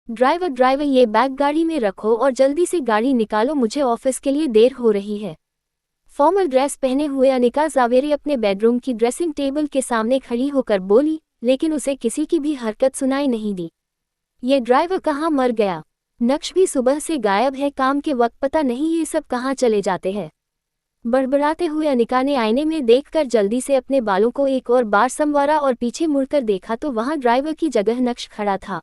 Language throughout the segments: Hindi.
ड्राइवर ड्राइवर ये बैग गाड़ी में रखो और जल्दी से गाड़ी निकालो, मुझे ऑफिस के लिए देर हो रही है। फॉर्मल ड्रेस पहने हुए अनिका जावेरी अपने बेडरूम की ड्रेसिंग टेबल के सामने खड़ी होकर बोली, लेकिन उसे किसी की भी हरकत सुनाई नहीं दी। ये ड्राइवर कहाँ मर गया? नक्श भी सुबह से गायब है, काम के वक्त पता नहीं ये सब कहाँ चले जाते हैं। बड़बड़ाते हुए अनिका ने आईने में देखकर जल्दी से अपने बालों को एक और बार संवारा और पीछे मुड़कर देखा तो वहां ड्राइवर की जगह नक्श खड़ा था।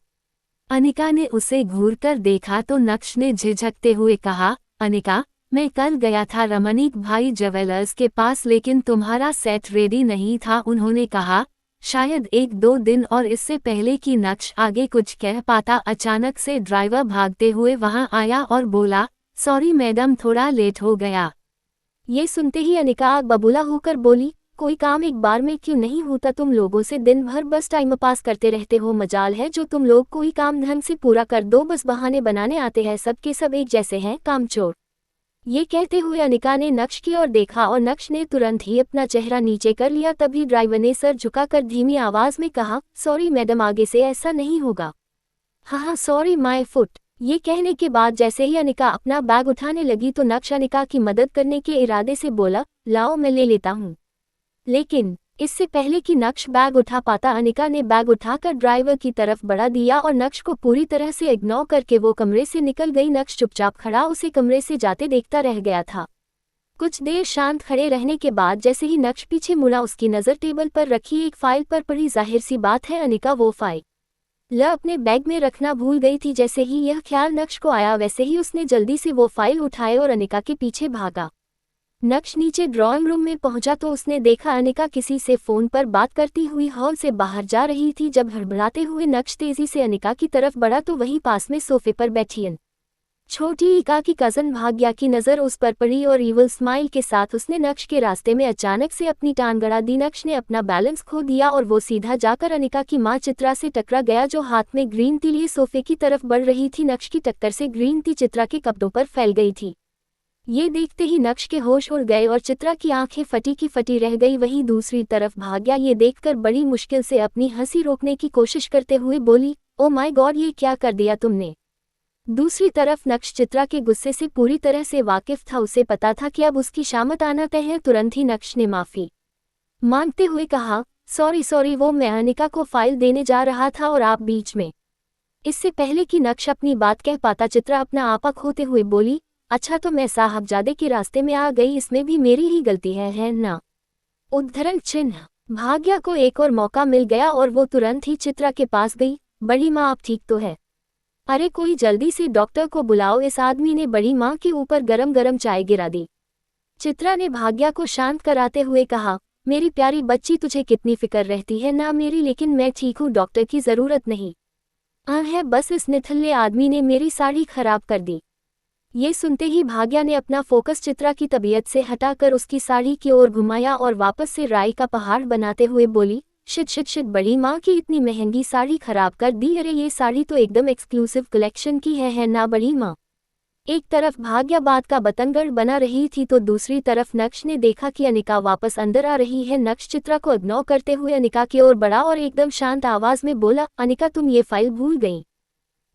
अनिका ने उसे घूरकर देखा तो नक्श ने झिझकते हुए कहा, अनिका, मैं कल गया था रमणीक भाई ज्वेलर्स के पास, लेकिन तुम्हारा सेट रेडी नहीं था। उन्होंने कहा, शायद 1-2 दिन और इससे पहले कि नक्श आगे कुछ कह पाता, अचानक से ड्राइवर भागते हुए वहां आया और बोला, सॉरी मैडम, थोड़ा लेट हो गया। ये सुनते ही अनिका आग बबूला होकर बोली, कोई काम एक बार में क्यों नहीं होता? तुम लोगों से दिन भर बस टाइम पास करते रहते हो, मजाल है जो तुम लोग कोई काम ढंग से पूरा कर दो, बस बहाने बनाने आते हैं, सबके सब एक जैसे हैं, कामचोर। ये कहते हुए अनिका ने नक्श की ओर देखा और नक्श ने तुरंत ही अपना चेहरा नीचे कर लिया। तभी ड्राइवर ने सर झुकाकर धीमी आवाज में कहा, सॉरी मैडम, आगे से ऐसा नहीं होगा। हाँ, सॉरी माय फुट। ये कहने के बाद जैसे ही अनिका अपना बैग उठाने लगी तो नक्श अनिका की मदद करने के इरादे से बोला, लाओ मैं ले लेता हूँ। लेकिन इससे पहले कि नक्श बैग उठा पाता, अनिका ने बैग उठाकर ड्राइवर की तरफ बढ़ा दिया और नक्श को पूरी तरह से इग्नोर करके वो कमरे से निकल गई। नक्श चुपचाप खड़ा उसे कमरे से जाते देखता रह गया था। कुछ देर शांत खड़े रहने के बाद जैसे ही नक्श पीछे मुड़ा, उसकी नज़र टेबल पर रखी एक फाइल पर पड़ी। जाहिर सी बात है अनिका वो फाइल अपने बैग में रखना भूल गई थी। जैसे ही यह ख्याल नक्श को आया वैसे ही उसने जल्दी से वो फाइल उठाए और अनिका के पीछे भागा। नक्श नीचे ड्राइंग रूम में पहुंचा तो उसने देखा अनिका किसी से फोन पर बात करती हुई हॉल से बाहर जा रही थी। जब हड़बड़ाते हुए नक्श तेजी से अनिका की तरफ बढ़ा तो वहीं पास में सोफे पर बैठी छोटी इका की कजन भाग्या की नज़र उस पर पड़ी और ईवल स्माइल के साथ उसने नक्श के रास्ते में अचानक से अपनी टांग गड़ा दी। नक्श ने अपना बैलेंस खो दिया और वो सीधा जाकर अनिका की मां चित्रा से टकरा गया जो हाथ में ग्रीन टी लिए सोफे की तरफ बढ़ रही थी। नक्श की टक्कर से ग्रीन टी चित्रा के कपड़ों पर फैल गई थी। ये देखते ही नक्श के होश उड़ गए और चित्रा की आंखें फटी की फटी रह गई। वहीं दूसरी तरफ भाग्या ये देखकर बड़ी मुश्किल से अपनी हंसी रोकने की कोशिश करते हुए बोली, ओ माय गॉड, ये क्या कर दिया तुमने? दूसरी तरफ नक्श चित्रा के गुस्से से पूरी तरह से वाकिफ था। उसे पता था कि अब उसकी शामत आना तय है। तुरंत ही नक्श ने माफी मांगते हुए कहा, सॉरी, वो मैं अनिका को फाइल देने जा रहा था और आप बीच में। इससे पहले कि नक्श अपनी बात कह पाता चित्रा अपना आपा खोते हुए बोली, अच्छा तो मैं साहबजादे के रास्ते में आ गई, इसमें भी मेरी ही गलती है ना? उद्धरण चिन्ह। भाग्या को एक और मौका मिल गया और वो तुरंत ही चित्रा के पास गई। बड़ी माँ, आप ठीक तो है? अरे कोई जल्दी से डॉक्टर को बुलाओ। इस आदमी ने बड़ी माँ के ऊपर गरम गरम चाय गिरा दी। चित्रा ने भाग्या को शांत कराते हुए कहा, मेरी प्यारी बच्ची, तुझे कितनी फिक्र रहती है ना मेरी, लेकिन मैं ठीक हूँ, डॉक्टर की जरूरत नहीं है। बस इस निठल्ले आदमी ने मेरी साड़ी खराब कर दी। ये सुनते ही भाग्या ने अपना फोकस चित्रा की तबीयत से हटाकर उसकी साड़ी की ओर घुमाया और वापस से राई का पहाड़ बनाते हुए बोली, शिट, बड़ी माँ की इतनी महंगी साड़ी खराब कर दी। अरे ये साड़ी तो एकदम एक्सक्लूसिव कलेक्शन की है ना बड़ी माँ? एक तरफ भाग्या बात का बतंगड़ बना रही थी तो दूसरी तरफ नक्श ने देखा कि अनिका वापस अंदर आ रही है। नक्श चित्रा को इग्नोर करते हुए अनिका की ओर बढ़ा और एकदम शांत आवाज में बोला, अनिका तुम ये फाइल भूल गई।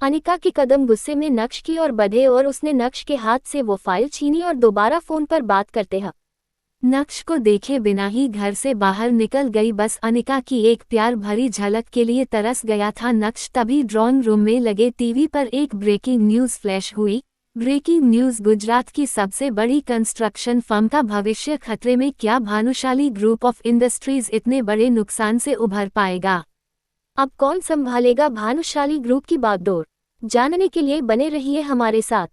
अनिका के कदम गुस्से में नक्श की ओर बढ़े और उसने नक्श के हाथ से वो फाइल छीनी और दोबारा फोन पर बात करते हैं नक्श को देखे बिना ही घर से बाहर निकल गई। बस अनिका की एक प्यार भरी झलक के लिए तरस गया था नक्श। तभी ड्राइंग रूम में लगे टीवी पर एक ब्रेकिंग न्यूज़ फ्लैश हुई। ब्रेकिंग न्यूज़, गुजरात की सबसे बड़ी कंस्ट्रक्शन फर्म का भविष्य खतरे में, क्या भानुशाली ग्रुप ऑफ इंडस्ट्रीज इतने बड़े नुकसान से उभर पाएगा? अब कौन संभालेगा भानुशाली ग्रुप की बागडोर? जानने के लिए बने रहिए हमारे साथ।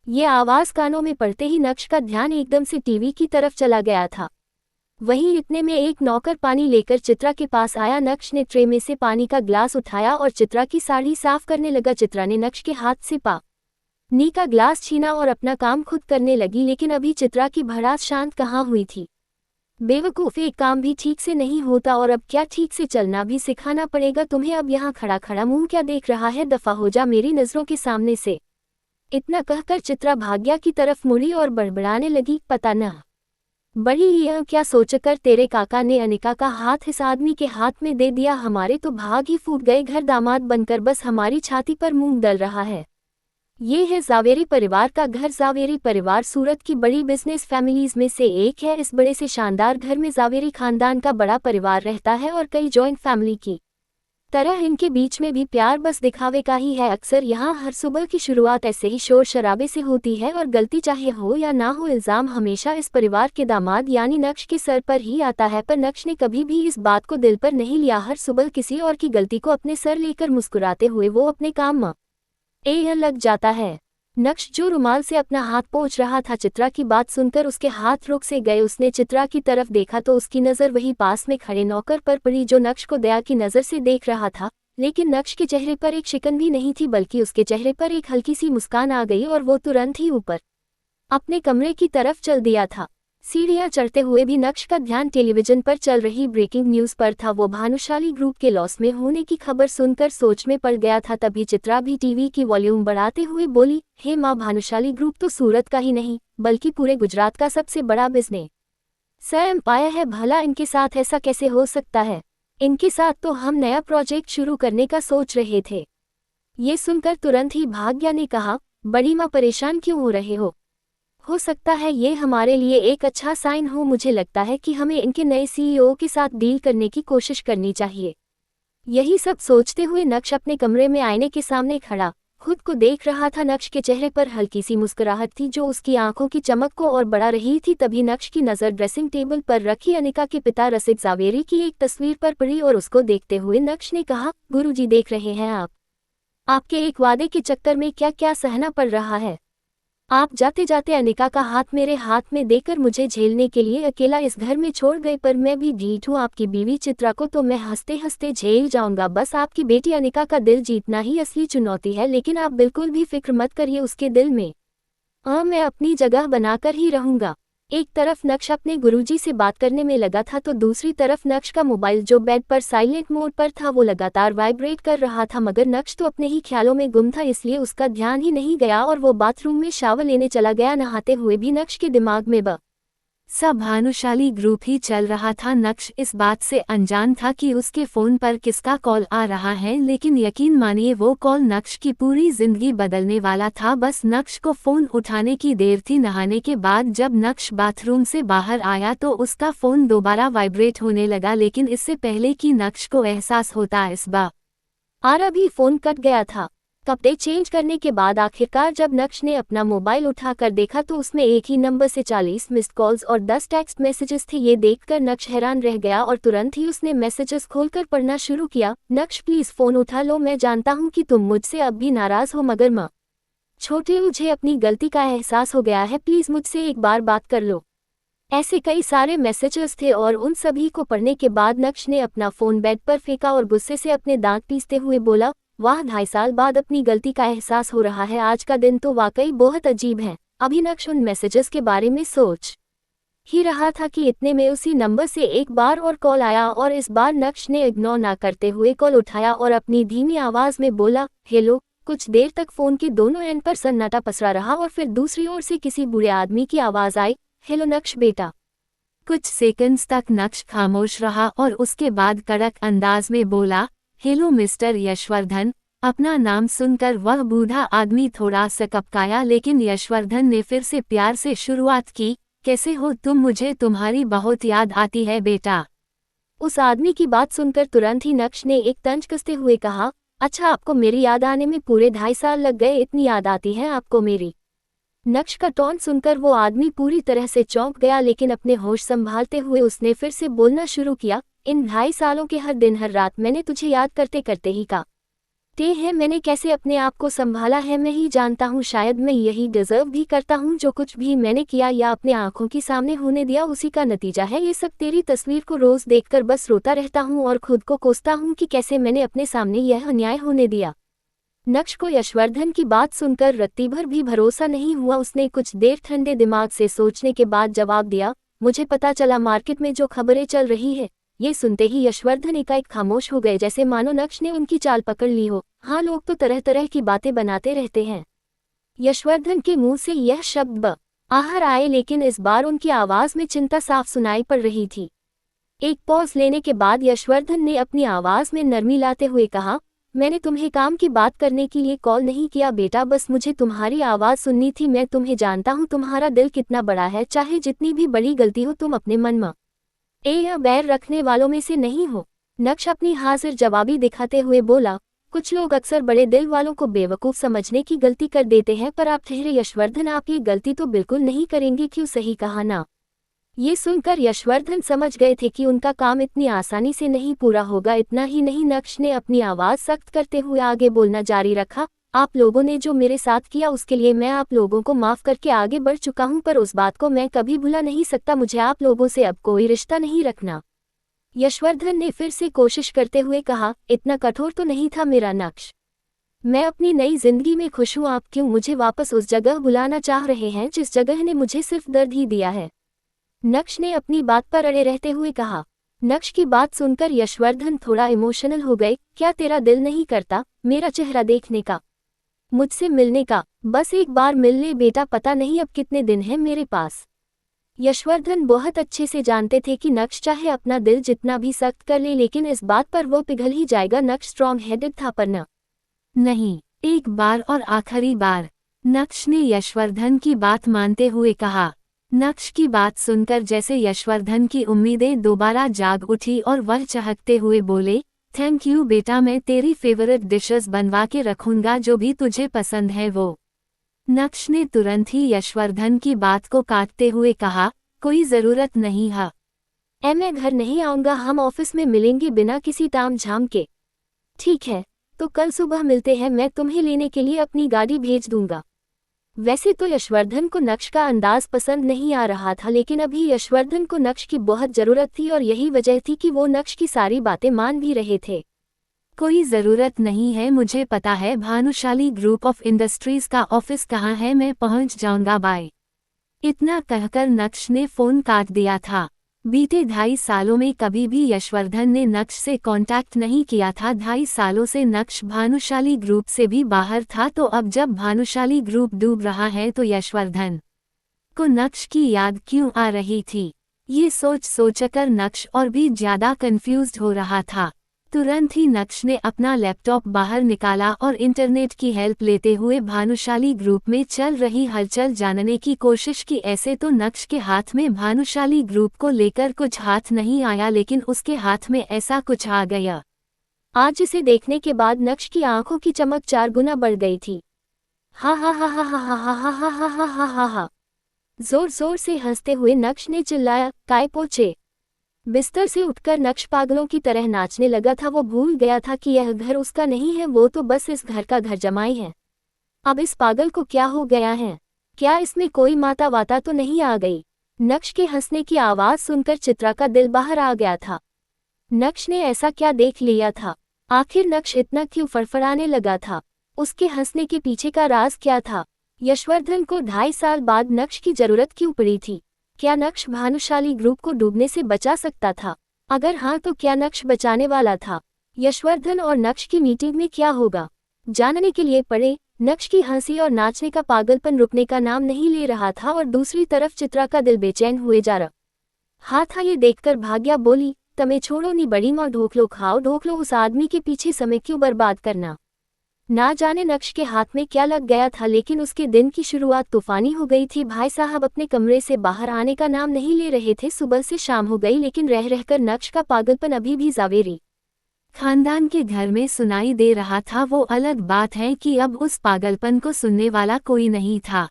ये आवाज कानों में पड़ते ही नक्श का ध्यान एकदम से टीवी की तरफ चला गया था। वहीं इतने में एक नौकर पानी लेकर चित्रा के पास आया। नक्श ने ट्रे में से पानी का ग्लास उठाया और चित्रा की साड़ी साफ करने लगा। चित्रा ने नक्श के हाथ से पानी का ग्लास छीना और अपना काम खुद करने लगी, लेकिन अभी चित्रा की भड़ास शांत कहाँ हुई थी। बेवकूफ़, एक काम भी ठीक से नहीं होता और अब क्या ठीक से चलना भी सिखाना पड़ेगा तुम्हें? अब यहाँ खड़ा खड़ा मुंह क्या देख रहा है? दफा हो जा मेरी नज़रों के सामने से। इतना कहकर चित्रा भाग्या की तरफ मुड़ी और बड़बड़ाने लगी, पता न बड़ी यह क्या सोचकर तेरे काका ने अनिका का हाथ इस आदमी के हाथ में दे दिया। हमारे तो भाग ही फूट गए, घर दामाद बनकर बस हमारी छाती पर मूंग डल रहा है। ये है जावेरी परिवार का घर। जावेरी परिवार सूरत की बड़ी बिजनेस फैमिलीज में से एक है। इस बड़े से शानदार घर में जावेरी खानदान का बड़ा परिवार रहता है और कई जॉइंट फैमिली की तरह इनके बीच में भी प्यार बस दिखावे का ही है। अक्सर यहाँ हर सुबह की शुरुआत ऐसे ही शोर शराबे से होती है और गलती चाहे हो या ना हो, इल्जाम हमेशा इस परिवार के दामाद यानी नक्श के सर पर ही आता है। पर नक्श ने कभी भी इस बात को दिल पर नहीं लिया। हर सुबह किसी और की गलती को अपने सर लेकर मुस्कुराते हुए वो अपने काम में लग जाता है। नक्श जो रुमाल से अपना हाथ पोंछ रहा था, चित्रा की बात सुनकर उसके हाथ रुक से गए। उसने चित्रा की तरफ देखा तो उसकी नज़र वही पास में खड़े नौकर पर पड़ी जो नक्श को दया की नज़र से देख रहा था। लेकिन नक्श के चेहरे पर एक शिकन भी नहीं थी, बल्कि उसके चेहरे पर एक हल्की सी मुस्कान आ गई और वो तुरंत ही ऊपर अपने कमरे की तरफ चल दिया था। सीढ़ियां चढ़ते हुए भी नक्श का ध्यान टेलीविजन पर चल रही ब्रेकिंग न्यूज़ पर था। वो भानुशाली ग्रुप के लॉस में होने की खबर सुनकर सोच में पड़ गया था। तभी चित्रा भी टीवी की वॉल्यूम बढ़ाते हुए बोली, हे माँ, भानुशाली ग्रुप तो सूरत का ही नहीं बल्कि पूरे गुजरात का सबसे बड़ा बिजनेस एम्पायर है। भला इनके साथ ऐसा कैसे हो सकता है? इनके साथ तो हम नया प्रोजेक्ट शुरू करने का सोच रहे थे। ये सुनकर तुरंत ही भाग्या ने कहा, बड़ी माँ परेशान क्यों हो रहे हो सकता है ये हमारे लिए एक अच्छा साइन हो। मुझे लगता है कि हमें इनके नए सीईओ के साथ डील करने की कोशिश करनी चाहिए। यही सब सोचते हुए नक्श अपने कमरे में आईने के सामने खड़ा खुद को देख रहा था। नक्श के चेहरे पर हल्की सी मुस्कुराहट थी जो उसकी आंखों की चमक को और बढ़ा रही थी। तभी नक्श की नज़र ड्रेसिंग टेबल पर रखी अनिका के पिता रसिक जावेरी की एक तस्वीर पर पड़ी और उसको देखते हुए नक्श ने कहा, गुरुजी देख रहे हैं आपके एक वादे के चक्कर में क्या क्या सहना पड़ रहा है। आप जाते जाते अनिका का हाथ मेरे हाथ में देकर मुझे झेलने के लिए अकेला इस घर में छोड़ गए, पर मैं भी ढीठ हूँ। आपकी बीवी चित्रा को तो मैं हंसते हंसते झेल जाऊंगा, बस आपकी बेटी अनिका का दिल जीतना ही असली चुनौती है। लेकिन आप बिल्कुल भी फिक्र मत करिए, उसके दिल में मैं अपनी जगह बनाकर ही रहूंगा। एक तरफ नक्श अपने गुरुजी से बात करने में लगा था तो दूसरी तरफ नक्श का मोबाइल जो बेड पर साइलेंट मोड पर था वो लगातार वाइब्रेट कर रहा था। मगर नक्श तो अपने ही ख्यालों में गुम था, इसलिए उसका ध्यान ही नहीं गया और वो बाथरूम में शावर लेने चला गया। नहाते हुए भी नक्श के दिमाग में सब भानुशाली ग्रुप ही चल रहा था। नक्श इस बात से अनजान था कि उसके फ़ोन पर किसका कॉल आ रहा है, लेकिन यकीन मानिए वो कॉल नक्श की पूरी जिंदगी बदलने वाला था। बस नक्श को फ़ोन उठाने की देर थी। नहाने के बाद जब नक्श बाथरूम से बाहर आया तो उसका फ़ोन दोबारा वाइब्रेट होने लगा, लेकिन इससे पहले कि नक्श को एहसास होता इस बार भी फ़ोन कट गया था। कपड़े चेंज करने के बाद आखिरकार जब नक्श ने अपना मोबाइल उठाकर देखा तो उसमें एक ही नंबर से 40 मिस्ड कॉल्स और 10 टेक्स्ट मैसेजेस थे। ये देखकर नक्श हैरान रह गया और तुरंत ही उसने मैसेजेस खोलकर पढ़ना शुरू किया। नक्श प्लीज़ फ़ोन उठा लो, मैं जानता हूँ कि तुम मुझसे अब भी नाराज़ हो, मगर माँ छोटे मुझे अपनी गलती का एहसास हो गया है, प्लीज़ मुझसे एक बार बात कर लो। ऐसे कई सारे मैसेजेस थे और उन सभी को पढ़ने के बाद नक्श ने अपना फ़ोन बेड पर फेंका और गुस्से से अपने दांत पीसते हुए बोला, वाह, 2.5 साल बाद अपनी गलती का एहसास हो रहा है। आज का दिन तो वाकई बहुत अजीब है। अभी नक्श उन मैसेजेस के बारे में सोच ही रहा था कि इतने में उसी नंबर से एक बार और कॉल आया और इस बार नक्श ने इग्नोर ना करते हुए कॉल उठाया और अपनी धीमी आवाज़ में बोला, हेलो। कुछ देर तक फ़ोन के दोनों एंड पर सन्नाटा पसरा रहा और फिर दूसरी ओर से किसी बूढ़े आदमी की आवाज़ आई, हेलो नक्श बेटा। कुछ सेकंड्स तक नक्श खामोश रहा और उसके बाद कड़क अंदाज में बोला, हेलो मिस्टर यशवर्धन। अपना नाम सुनकर वह बूढ़ा आदमी थोड़ा सा कपकाया, लेकिन यशवर्धन ने फिर से प्यार से शुरुआत की, कैसे हो तुम, मुझे तुम्हारी बहुत याद आती है बेटा। उस आदमी की बात सुनकर तुरंत ही नक्श ने एक तंज कसते हुए कहा, अच्छा, आपको मेरी याद आने में पूरे 2.5 साल लग गए, इतनी याद आती है आपको मेरी। नक्श का टोन सुनकर वो आदमी पूरी तरह से चौंक गया, लेकिन अपने होश संभालते हुए उसने फिर से बोलना शुरू किया, इन 2.5 सालों के हर दिन हर रात मैंने तुझे याद करते करते ही मैंने कैसे अपने आप को संभाला है मैं ही जानता हूँ। शायद मैं यही डिजर्व भी करता हूँ। जो कुछ भी मैंने किया या अपने आंखों के सामने होने दिया उसी का नतीजा है ये सब। तेरी तस्वीर को रोज देखकर बस रोता रहता हूँ और खुद को कोसता हूँ कि कैसे मैंने अपने सामने यह अन्याय होने दिया। नक्श को यशवर्धन की बात सुनकर रत्ती भर भी भरोसा नहीं हुआ। उसने कुछ देर ठंडे दिमाग से सोचने के बाद जवाब दिया, मुझे पता चला मार्केट में जो खबरें चल रही है। ये सुनते ही यशवर्धन एकाएक खामोश हो गए, जैसे मानो नक्श ने उनकी चाल पकड़ ली हो। हाँ, लोग तो तरह तरह की बातें बनाते रहते हैं। यशवर्धन के मुंह से यह शब्द आहर आए, लेकिन इस बार उनकी आवाज में चिंता साफ सुनाई पड़ रही थी। एक पॉज लेने के बाद यशवर्धन ने अपनी आवाज में नरमी लाते हुए कहा, मैंने तुम्हें काम की बात करने के लिए कॉल नहीं किया बेटा, बस मुझे तुम्हारी आवाज सुननी थी। मैं तुम्हें जानता हूँ, तुम्हारा दिल कितना बड़ा है, चाहे जितनी भी बड़ी गलती हो तुम अपने मन में या बैर रखने वालों में से नहीं हो। नक्श अपनी हाजिर जवाबी दिखाते हुए बोला, कुछ लोग अक्सर बड़े दिल वालों को बेवकूफ़ समझने की गलती कर देते हैं, पर आप ठहरे यशवर्धन, आप ये गलती तो बिल्कुल नहीं करेंगे। क्यों? सही कहा ना। ये सुनकर यशवर्धन समझ गए थे कि उनका काम इतनी आसानी से नहीं पूरा होगा। इतना ही नहीं, नक्श ने अपनी आवाज़ सख्त करते हुए आगे बोलना जारी रखा, आप लोगों ने जो मेरे साथ किया उसके लिए मैं आप लोगों को माफ़ करके आगे बढ़ चुका हूं, पर उस बात को मैं कभी भुला नहीं सकता। मुझे आप लोगों से अब कोई रिश्ता नहीं रखना। यशवर्धन ने फिर से कोशिश करते हुए कहा, इतना कठोर तो नहीं था मेरा नक्श। मैं अपनी नई जिंदगी में खुश हूँ। आप क्यों मुझे वापस उस जगह बुलाना चाह रहे हैं जिस जगह ने मुझे सिर्फ दर्द ही दिया है? नक्श ने अपनी बात पर अड़े रहते हुए कहा। नक्श की बात सुनकर यशवर्धन थोड़ा इमोशनल हो गए। क्या तेरा दिल नहीं करता मेरा चेहरा देखने का, मुझसे मिलने का? बस एक बार मिल ले बेटा, पता नहीं अब कितने दिन हैं मेरे पास। यशवर्धन बहुत अच्छे से जानते थे कि नक्श चाहे अपना दिल जितना भी सख्त कर ले, लेकिन इस बात पर वो पिघल ही जाएगा। नक्श स्ट्रॉन्ग हेडेड था, पर नहीं, एक बार और आखिरी बार। नक्श ने यशवर्धन की बात मानते हुए कहा। नक्श की बात सुनकर जैसे यशवर्धन की उम्मीदें दोबारा जाग उठी और वह चहकते हुए बोले, थैंक यू बेटा, मैं तेरी फेवरेट डिशेस बनवा के रखूंगा, जो भी तुझे पसंद है वो। नक्श ने तुरंत ही यशवर्धन की बात को काटते हुए कहा, कोई ज़रूरत नहीं है। मैं घर नहीं आऊँगा, हम ऑफिस में मिलेंगे बिना किसी ताम झाम के। ठीक है, तो कल सुबह मिलते हैं, मैं तुम्हें लेने के लिए अपनी गाड़ी भेज दूंगा। वैसे तो यशवर्धन को नक्श का अंदाज पसंद नहीं आ रहा था, लेकिन अभी यशवर्धन को नक्श की बहुत ज़रूरत थी और यही वजह थी कि वो नक्श की सारी बातें मान भी रहे थे। कोई ज़रूरत नहीं है, मुझे पता है भानुशाली ग्रुप ऑफ इंडस्ट्रीज़ का ऑफिस कहाँ है, मैं पहुँच जाऊँगा, बाय। इतना कहकर नक्श ने फ़ोन काट दिया था। बीते 2.5 सालों में कभी भी यशवर्धन ने नक्श से कांटेक्ट नहीं किया था। 2.5 सालों से नक्श भानुशाली ग्रुप से भी बाहर था, तो अब जब भानुशाली ग्रुप डूब रहा है तो यशवर्धन को नक्श की याद क्यों आ रही थी? ये सोचकर नक्श और भी ज़्यादा कंफ्यूज्ड हो रहा था। तुरंत ही नक्श ने अपना लैपटॉप बाहर निकाला और इंटरनेट की हेल्प लेते हुए भानुशाली ग्रुप में चल रही हलचल जानने की कोशिश की। ऐसे तो नक्श के हाथ में भानुशाली ग्रुप को लेकर कुछ हाथ नहीं आया, लेकिन उसके हाथ में ऐसा कुछ आ गया। आज इसे देखने के बाद नक्श की आंखों की चमक 4 गुना बढ़ गई थी। हा हा हा हा हा हा हा हा हा हा हा हा हा। जोर जोर से हंसते हुए नक्श ने चिल्लाया, काय पोचे। बिस्तर से उठकर नक्श पागलों की तरह नाचने लगा था। वो भूल गया था कि यह घर उसका नहीं है, वो तो बस इस घर का घर जमाई है। अब इस पागल को क्या हो गया है? क्या इसमें कोई माता वाता तो नहीं आ गई? नक्श के हंसने की आवाज़ सुनकर चित्रा का दिल बाहर आ गया था। नक्श ने ऐसा क्या देख लिया था? आखिर नक्श इतना क्यों फड़फड़ाने लगा था? उसके हंसने के पीछे का राज क्या था? यशवर्धन को 2.5 साल बाद नक्श की जरूरत क्यों पड़ी थी? क्या नक्श भानुशाली ग्रुप को डूबने से बचा सकता था? अगर हाँ, तो क्या नक्श बचाने वाला था? यशवर्धन और नक्श की मीटिंग में क्या होगा, जानने के लिए पड़े। नक्श की हंसी और नाचने का पागलपन रुकने का नाम नहीं ले रहा था और दूसरी तरफ चित्रा का दिल बेचैन हुए जा रहा था। ये देखकर भाग्या बोली, तमे छोड़ो नी बड़ी माँ, ढोकलो खाओ ढोकलो, उस आदमी के पीछे समय क्यों बर्बाद करना। ना जाने नक्श के हाथ में क्या लग गया था, लेकिन उसके दिन की शुरुआत तूफानी हो गई थी। भाई साहब अपने कमरे से बाहर आने का नाम नहीं ले रहे थे। सुबह से शाम हो गई, लेकिन रह रहकर नक्श का पागलपन अभी भी जावेरी खानदान के घर में सुनाई दे रहा था। वो अलग बात है कि अब उस पागलपन को सुनने वाला कोई नहीं था।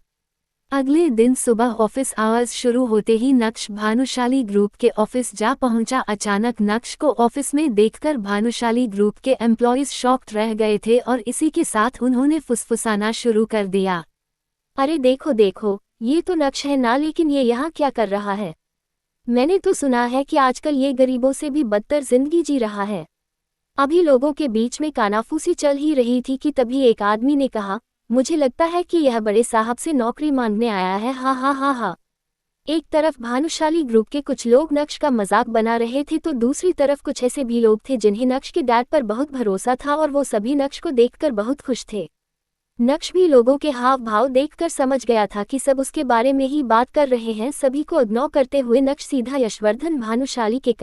अगले दिन सुबह ऑफिस आवर्स शुरू होते ही नक्श भानुशाली ग्रुप के ऑफिस जा पहुंचा। अचानक नक्श को ऑफिस में देखकर भानुशाली ग्रुप के एम्प्लॉइज शॉक्ड रह गए थे और इसी के साथ उन्होंने फुसफुसाना शुरू कर दिया। अरे देखो देखो, ये तो नक्श है ना, लेकिन ये यहाँ क्या कर रहा है? मैंने तो सुना है कि आजकल ये गरीबों से भी बदतर जिंदगी जी रहा है। अभी लोगों के बीच में कानाफूसी चल ही रही थी कि तभी एक आदमी ने कहा, मुझे लगता है कि यह बड़े साहब से नौकरी मांगने आया है। हा हा हा हा। एक तरफ भानुशाली ग्रुप के कुछ लोग नक्श का मजाक बना रहे थे, तो दूसरी तरफ कुछ ऐसे भी लोग थे जिन्हें नक्श के डैड पर बहुत भरोसा था और वो सभी नक्श को देखकर बहुत खुश थे। नक्श भी लोगों के हाव भाव देखकर समझ गया था कि सब उसके बारे में ही बात कर रहे हैं। सभी को इग्नोर करते हुए नक्श सीधा यशवर्धन भानुशाली के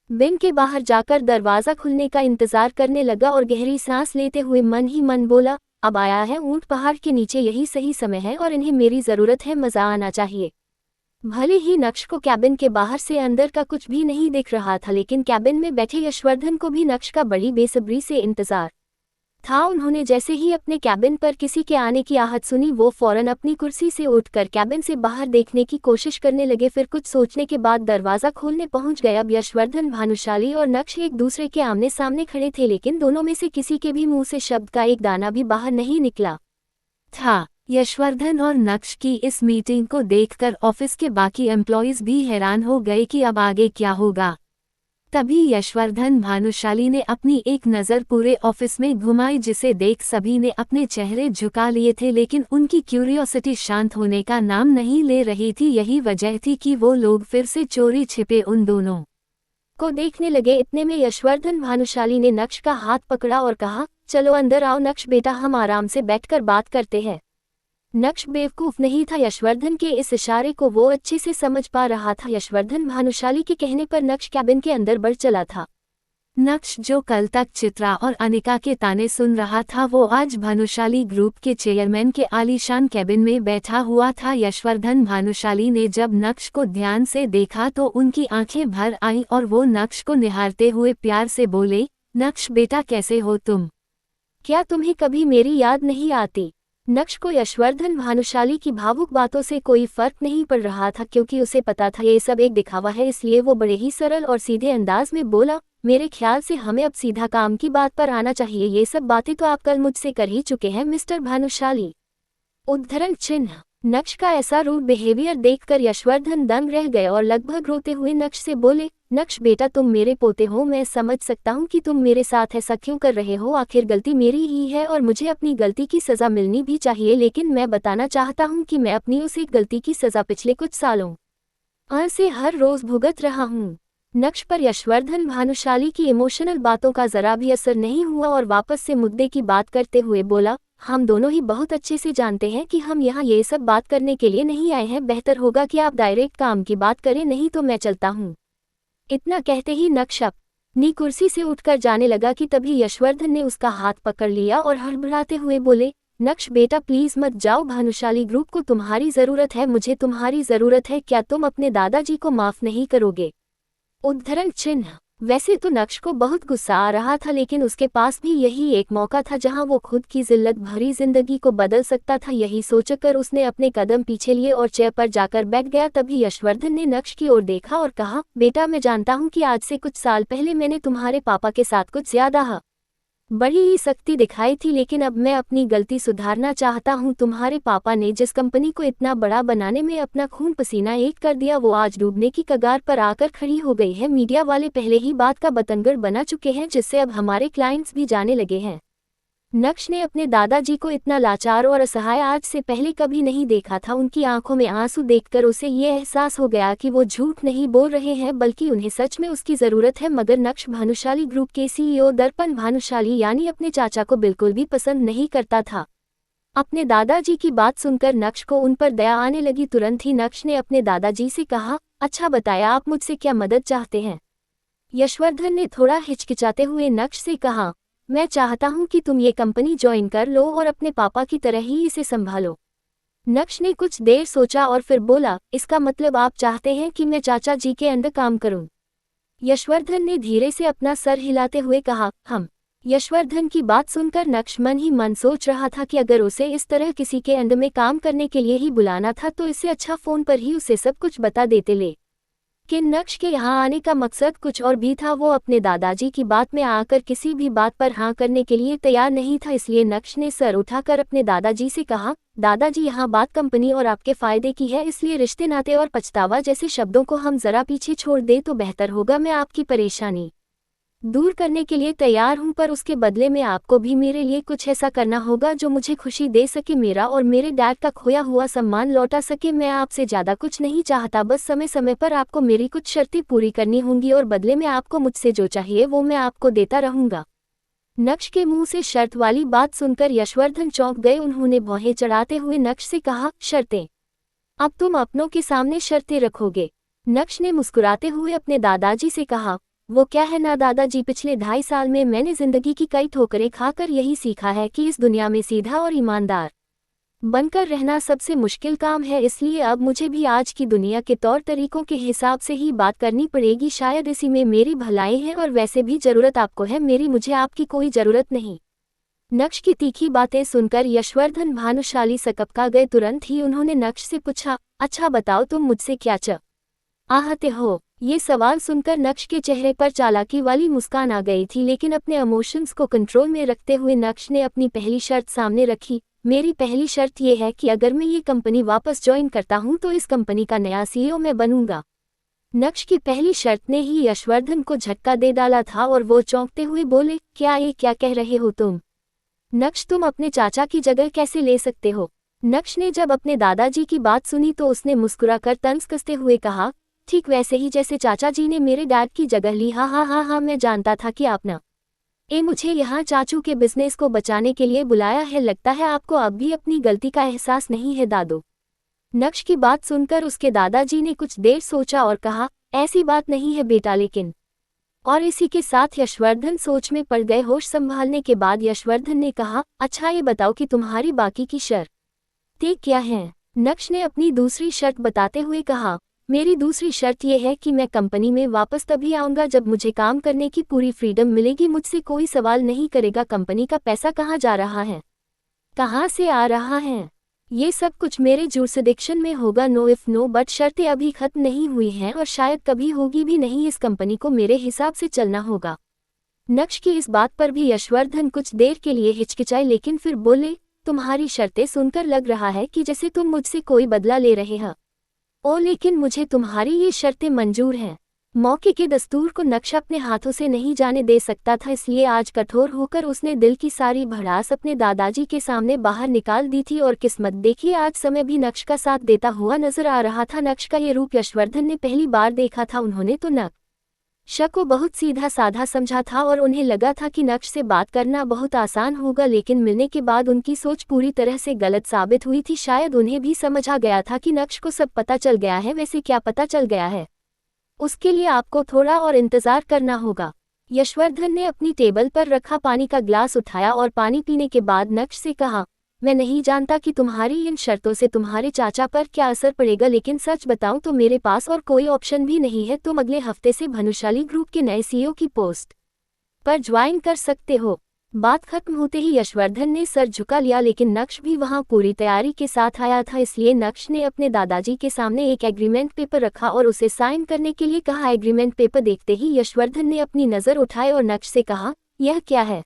बिन के बाहर जाकर दरवाज़ा खुलने का इंतजार करने लगा और गहरी सांस लेते हुए मन ही मन बोला, अब आया है ऊंट पहाड़ के नीचे, यही सही समय है और इन्हें मेरी ज़रूरत है, मज़ा आना चाहिए। भले ही नक्श को कैबिन के बाहर से अंदर का कुछ भी नहीं दिख रहा था, लेकिन कैबिन में बैठे यशवर्धन को भी नक्श का बड़ी बेसब्री से इंतजार था। उन्होंने जैसे ही अपने कैबिन पर किसी के आने की आहट सुनी, वो फौरन अपनी कुर्सी से उठकर कैबिन से बाहर देखने की कोशिश करने लगे। फिर कुछ सोचने के बाद दरवाज़ा खोलने पहुंच गए। अब यशवर्धन, भानुशाली और नक्श एक दूसरे के आमने सामने खड़े थे, लेकिन दोनों में से किसी के भी मुंह से शब्द का एक दाना भी बाहर नहीं निकला था। यशवर्धन और नक्श की इस मीटिंग को देखकर ऑफिस के बाकी एम्प्लॉइज भी हैरान हो गए कि अब आगे क्या होगा। तभी यशवर्धन भानुशाली ने अपनी एक नज़र पूरे ऑफिस में घुमाई, जिसे देख सभी ने अपने चेहरे झुका लिए थे, लेकिन उनकी क्यूरियोसिटी शांत होने का नाम नहीं ले रही थी। यही वजह थी कि वो लोग फिर से चोरी छिपे उन दोनों को देखने लगे। इतने में यशवर्धन भानुशाली ने नक्श का हाथ पकड़ा और कहा, चलो अंदर आओ नक्श बेटा, हम आराम से बैठकर बात करते हैं। नक्श बेवकूफ़ नहीं था, यशवर्धन के इस इशारे को वो अच्छे से समझ पा रहा था। यशवर्धन भानुशाली के कहने पर नक्श कैबिन के अंदर बढ़ चला था। नक्श, जो कल तक चित्रा और अनिका के ताने सुन रहा था, वो आज भानुशाली ग्रुप के चेयरमैन के आलीशान कैबिन में बैठा हुआ था। यशवर्धन भानुशाली ने जब नक्श को ध्यान से देखा तो उनकी आंखें भर आईं और वो नक्श को निहारते हुए प्यार से बोले, नक्श बेटा कैसे हो तुम? क्या तुम्हें कभी मेरी याद नहीं आती? नक्श को यशवर्धन भानुशाली की भावुक बातों से कोई फर्क नहीं पड़ रहा था, क्योंकि उसे पता था ये सब एक दिखावा है। इसलिए वो बड़े ही सरल और सीधे अंदाज में बोला, मेरे ख्याल से हमें अब सीधा काम की बात पर आना चाहिए। ये सब बातें तो आप कल मुझसे कर ही चुके हैं मिस्टर भानुशाली। उद्धरण चिन्ह। नक्श का ऐसा रूड बिहेवियर देखकर यशवर्धन दंग रह गए और लगभग रोते हुए नक्श से बोले, नक्श बेटा तुम मेरे पोते हो, मैं समझ सकता हूँ कि तुम मेरे साथ ऐसा क्यों कर रहे हो। आखिर गलती मेरी ही है और मुझे अपनी गलती की सज़ा मिलनी भी चाहिए, लेकिन मैं बताना चाहता हूँ कि मैं अपनी उस एक गलती की सज़ा पिछले कुछ सालों से हर रोज़ भुगत रहा हूँ। नक्श पर यशवर्धन भानुशाली की इमोशनल बातों का ज़रा भी असर नहीं हुआ और वापस से मुद्दे की बात करते हुए बोला, हम दोनों ही बहुत अच्छे से जानते हैं कि हम यहाँ ये सब बात करने के लिए नहीं आए हैं। बेहतर होगा कि आप डायरेक्ट काम की बात करें, नहीं तो मैं चलता हूँ। इतना कहते ही नक्श अपनी कुर्सी से उठकर जाने लगा कि तभी यशवर्धन ने उसका हाथ पकड़ लिया और हड़बड़ाते हुए बोले, नक्श बेटा प्लीज़ मत जाओ, भानुशाली ग्रुप को तुम्हारी ज़रूरत है, मुझे तुम्हारी ज़रूरत है। क्या तुम अपने दादाजी को माफ़ नहीं करोगे? उद्धरण चिन्ह। वैसे तो नक्श को बहुत गुस्सा आ रहा था, लेकिन उसके पास भी यही एक मौका था जहां वो खुद की जिल्लत भरी जिंदगी को बदल सकता था। यही सोचकर उसने अपने कदम पीछे लिए और चेयर पर जाकर बैठ गया। तभी यशवर्धन ने नक्श की ओर देखा और कहा, बेटा मैं जानता हूं कि आज से कुछ साल पहले मैंने तुम्हारे पापा के साथ कुछ ज्यादा बड़ी ही सख्ती दिखाई थी, लेकिन अब मैं अपनी गलती सुधारना चाहता हूं। तुम्हारे पापा ने जिस कंपनी को इतना बड़ा बनाने में अपना खून पसीना एक कर दिया, वो आज डूबने की कगार पर आकर खड़ी हो गई है। मीडिया वाले पहले ही बात का बतंगड़ बना चुके हैं, जिससे अब हमारे क्लाइंट्स भी जाने लगे हैं। नक्श ने अपने दादाजी को इतना लाचार और असहाय आज से पहले कभी नहीं देखा था। उनकी आंखों में आंसू देखकर उसे ये एहसास हो गया कि वो झूठ नहीं बोल रहे हैं, बल्कि उन्हें सच में उसकी ज़रूरत है। मगर नक्श भानुशाली ग्रुप के सीईओ दर्पण भानुशाली यानी अपने चाचा को बिल्कुल भी पसंद नहीं करता था। अपने दादाजी की बात सुनकर नक्श को उन पर दया आने लगी। तुरंत ही नक्श ने अपने दादाजी से कहा, अच्छा बताया आप मुझसे क्या मदद चाहते हैं? यशवर्धन ने थोड़ा हिचकिचाते हुए नक्श से कहा, मैं चाहता हूं कि तुम ये कंपनी ज्वाइन कर लो और अपने पापा की तरह ही इसे संभालो। नक्श ने कुछ देर सोचा और फिर बोला, इसका मतलब आप चाहते हैं कि मैं चाचा जी के अंडर काम करूं? यशवर्धन ने धीरे से अपना सर हिलाते हुए कहा, हम। यशवर्धन की बात सुनकर नक्श मन ही मन सोच रहा था कि अगर उसे इस तरह किसी के अंडर में काम करने के लिए ही बुलाना था तो इससे अच्छा फ़ोन पर ही उसे सब कुछ बता देते। लेकिन नक्श के यहाँ आने का मकसद कुछ और भी था। वो अपने दादाजी की बात में आकर किसी भी बात पर हाँ करने के लिए तैयार नहीं था। इसलिए नक्श ने सर उठाकर अपने दादाजी से कहा, दादाजी यहाँ बात कंपनी और आपके फ़ायदे की है, इसलिए रिश्ते नाते और पछतावा जैसे शब्दों को हम ज़रा पीछे छोड़ दें तो बेहतर होगा। मैं आपकी परेशानी दूर करने के लिए तैयार हूं, पर उसके बदले में आपको भी मेरे लिए कुछ ऐसा करना होगा जो मुझे खुशी दे सके, मेरा और मेरे डैड का खोया हुआ सम्मान लौटा सके। मैं आपसे ज़्यादा कुछ नहीं चाहता, बस समय समय पर आपको मेरी कुछ शर्तें पूरी करनी होंगी और बदले में आपको मुझसे जो चाहिए वो मैं आपको देता रहूँगा। नक्श के मुंह से शर्त वाली बात सुनकर यशवर्धन चौंक गए। उन्होंने भौहें चढ़ाते हुए नक्श से कहा, शर्तें? अब तुम अपनों के सामने शर्तें रखोगे? नक्श ने मुस्कुराते हुए अपने दादाजी से कहा, वो क्या है ना दादाजी, पिछले 2.5 साल में मैंने जिंदगी की कई ठोकरें खाकर यही सीखा है कि इस दुनिया में सीधा और ईमानदार बनकर रहना सबसे मुश्किल काम है, इसलिए अब मुझे भी आज की दुनिया के तौर तरीकों के हिसाब से ही बात करनी पड़ेगी। शायद इसी में मेरी भलाई है, और वैसे भी जरूरत आपको है मेरी, मुझे आपकी कोई जरूरत नहीं। नक्श की तीखी बातें सुनकर यशवर्धन भानुशाली सकपका गए। तुरंत ही उन्होंने नक्श से पूछा, अच्छा बताओ तुम मुझसे क्या चाहते हो? ये सवाल सुनकर नक्श के चेहरे पर चालाकी वाली मुस्कान आ गई थी, लेकिन अपने इमोशंस को कंट्रोल में रखते हुए नक्श ने अपनी पहली शर्त सामने रखी। मेरी पहली शर्त ये है कि अगर मैं ये कंपनी वापस ज्वाइन करता हूँ तो इस कंपनी का नया सीईओ मैं बनूंगा। नक्श की पहली शर्त ने ही यशवर्धन को झटका दे डाला था और वो चौंकते हुए बोले, क्या कह रहे हो तुम? नक्श, तुम अपने चाचा की जगह कैसे ले सकते हो? नक्श ने जब अपने दादाजी की बात सुनी तो उसने मुस्कुराकर तंज कसते हुए कहा, ठीक वैसे ही जैसे चाचा जी ने मेरे डैड की जगह ली। हाँ, मैं जानता था कि आप मुझे यहाँ चाचू के बिजनेस को बचाने के लिए बुलाया है। लगता है आपको अब भी अपनी गलती का एहसास नहीं है दादू। नक्श की बात सुनकर उसके दादाजी ने कुछ देर सोचा और कहा, ऐसी बात नहीं है बेटा, लेकिन। और इसी के साथ यशवर्धन सोच में पड़ गए। होश संभालने के बाद यशवर्धन ने कहा, अच्छा ये बताओ कि तुम्हारी बाकी की शर्तें क्या हैं? नक्श ने अपनी दूसरी शर्त बताते हुए कहा, मेरी दूसरी शर्त यह है कि मैं कंपनी में वापस तभी आऊंगा जब मुझे काम करने की पूरी फ्रीडम मिलेगी। मुझसे कोई सवाल नहीं करेगा कंपनी का पैसा कहाँ जा रहा है, कहाँ से आ रहा है, ये सब कुछ मेरे जुरिसडिक्शन में होगा। नो इफ नो बट शर्तें अभी खत्म नहीं हुई हैं और शायद कभी होगी भी नहीं। इस कंपनी को मेरे हिसाब से चलना होगा। नक्श की इस बात पर भी यशवर्धन कुछ देर के लिए हिचकिचाए, लेकिन फिर बोले, तुम्हारी शर्तें सुनकर लग रहा है कि जैसे तुम मुझसे कोई बदला ले रहे हो। ओ लेकिन मुझे तुम्हारी ये शर्तें मंजूर हैं। मौके के दस्तूर को नक्श अपने हाथों से नहीं जाने दे सकता था, इसलिए आज कठोर होकर उसने दिल की सारी भड़ास अपने दादाजी के सामने बाहर निकाल दी थी। और किस्मत देखिए, आज समय भी नक्श का साथ देता हुआ नजर आ रहा था। नक्श का ये रूप यशवर्धन ने पहली बार देखा था। उन्होंने तो नक्श को बहुत सीधा साधा समझा था और उन्हें लगा था कि नक्श से बात करना बहुत आसान होगा, लेकिन मिलने के बाद उनकी सोच पूरी तरह से गलत साबित हुई थी। शायद उन्हें भी समझ आ गया था कि नक्श को सब पता चल गया है। वैसे क्या पता चल गया है, उसके लिए आपको थोड़ा और इंतजार करना होगा। यशवर्धन ने अपनी टेबल पर रखा पानी का ग्लास उठाया और पानी पीने के बाद नक्श से कहा, मैं नहीं जानता कि तुम्हारी इन शर्तों से तुम्हारे चाचा पर क्या असर पड़ेगा, लेकिन सच बताऊं तो मेरे पास और कोई ऑप्शन भी नहीं है। तुम अगले हफ्ते से भानुशाली ग्रुप के नए सीईओ की पोस्ट पर ज्वाइन कर सकते हो। बात खत्म होते ही यशवर्धन ने सर झुका लिया, लेकिन नक्श भी वहां पूरी तैयारी के साथ आया था, इसलिए नक्श ने अपने दादाजी के सामने एक एग्रीमेंट पेपर रखा और उसे साइन करने के लिए कहा। एग्रीमेंट पेपर देखते ही यशवर्धन ने अपनी नज़र उठाए और नक्श से कहा, यह क्या है?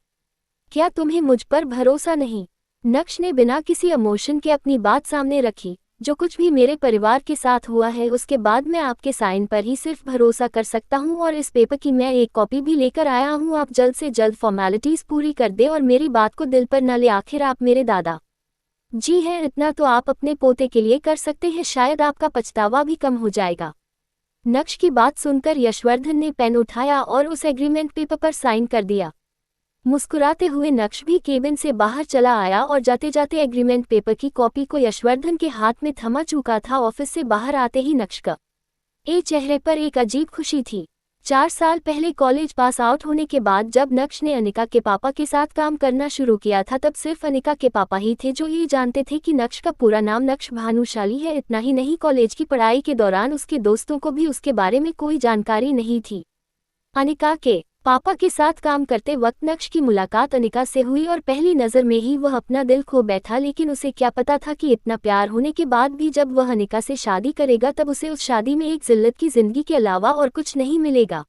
क्या तुम्हें मुझ पर भरोसा नहीं? नक्श ने बिना किसी इमोशन के अपनी बात सामने रखी। जो कुछ भी मेरे परिवार के साथ हुआ है उसके बाद मैं आपके साइन पर ही सिर्फ भरोसा कर सकता हूं, और इस पेपर की मैं एक कॉपी भी लेकर आया हूं। आप जल्द से जल्द फॉर्मेलिटीज पूरी कर दे और मेरी बात को दिल पर न ले। आखिर आप मेरे दादा जी हैं, इतना तो आप अपने पोते के लिए कर सकते हैं, शायद आपका पछतावा भी कम हो जाएगा। नक्श की बात सुनकर यशवर्धन ने पेन उठाया और उस एग्रीमेंट पेपर पर साइन कर दिया। मुस्कुराते हुए नक्श भी केबिन से बाहर चला आया और जाते जाते एग्रीमेंट पेपर की कॉपी को यशवर्धन के हाथ में थमा चुका था। ऑफिस से बाहर आते ही नक्श का चेहरे पर एक अजीब खुशी थी। 4 साल पहले कॉलेज पास आउट होने के बाद जब नक्श ने अनिका के पापा के साथ काम करना शुरू किया था, तब सिर्फ अनिका के पापा ही थे जो ये जानते थे कि नक्श का पूरा नाम नक्श भानुशाली है। इतना ही नहीं, कॉलेज की पढ़ाई के दौरान उसके दोस्तों को भी उसके बारे में कोई जानकारी नहीं थी। अनिका के पापा के साथ काम करते वक्त नक्श की मुलाकात अनिका से हुई और पहली नज़र में ही वह अपना दिल खो बैठा, लेकिन उसे क्या पता था कि इतना प्यार होने के बाद भी जब वह अनिका से शादी करेगा तब उसे उस शादी में एक जिल्लत की जिंदगी के अलावा और कुछ नहीं मिलेगा।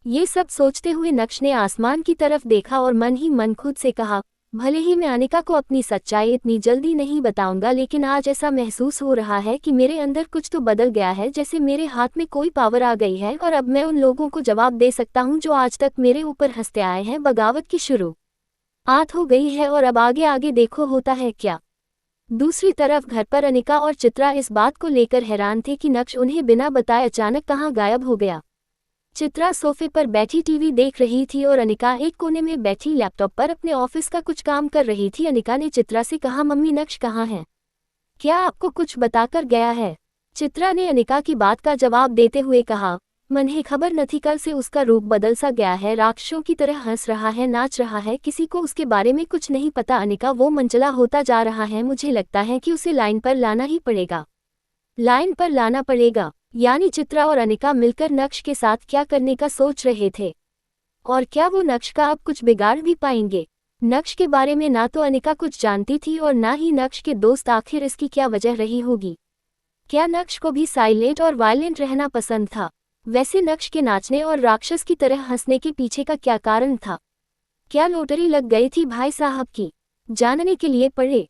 ये सब सोचते हुए नक्श ने आसमान की तरफ देखा और मन ही मन खुद से कहा, भले ही मैं अनिका को अपनी सच्चाई इतनी जल्दी नहीं बताऊंगा, लेकिन आज ऐसा महसूस हो रहा है कि मेरे अंदर कुछ तो बदल गया है, जैसे मेरे हाथ में कोई पावर आ गई है और अब मैं उन लोगों को जवाब दे सकता हूं जो आज तक मेरे ऊपर हंसते आए हैं। बगावत की शुरुआत हो गई है और अब आगे आगे देखो होता है क्या। दूसरी तरफ घर पर अनिका और चित्रा इस बात को लेकर हैरान थे कि नक्श उन्हें बिना बताए अचानक कहाँ गायब हो गया। चित्रा सोफे पर बैठी टीवी देख रही थी और अनिका एक कोने में बैठी लैपटॉप पर अपने ऑफिस का कुछ काम कर रही थी। अनिका ने चित्रा से कहा, मम्मी नक्श कहाँ है? क्या आपको कुछ बताकर गया है? चित्रा ने अनिका की बात का जवाब देते हुए कहा, मन्हें खबर न थी, कल से उसका रूप बदल सा गया है, राक्षसों की तरह हंस रहा है, नाच रहा है, किसी को उसके बारे में कुछ नहीं पता। अनिका, वो मंचला होता जा रहा है, मुझे लगता है कि उसे लाइन पर लाना ही पड़ेगा। लाइन पर लाना पड़ेगा? यानी चित्रा और अनिका मिलकर नक्श के साथ क्या करने का सोच रहे थे? और क्या वो नक्श का अब कुछ बिगाड़ भी पाएंगे? नक्श के बारे में ना तो अनिका कुछ जानती थी और ना ही नक्श के दोस्त। आखिर इसकी क्या वजह रही होगी? क्या नक्श को भी साइलेंट और वायलेंट रहना पसंद था? वैसे नक्श के नाचने और राक्षस की तरह हंसने के पीछे का क्या कारण था? क्या लॉटरी लग गई थी भाई साहब की? जानने के लिए पढ़े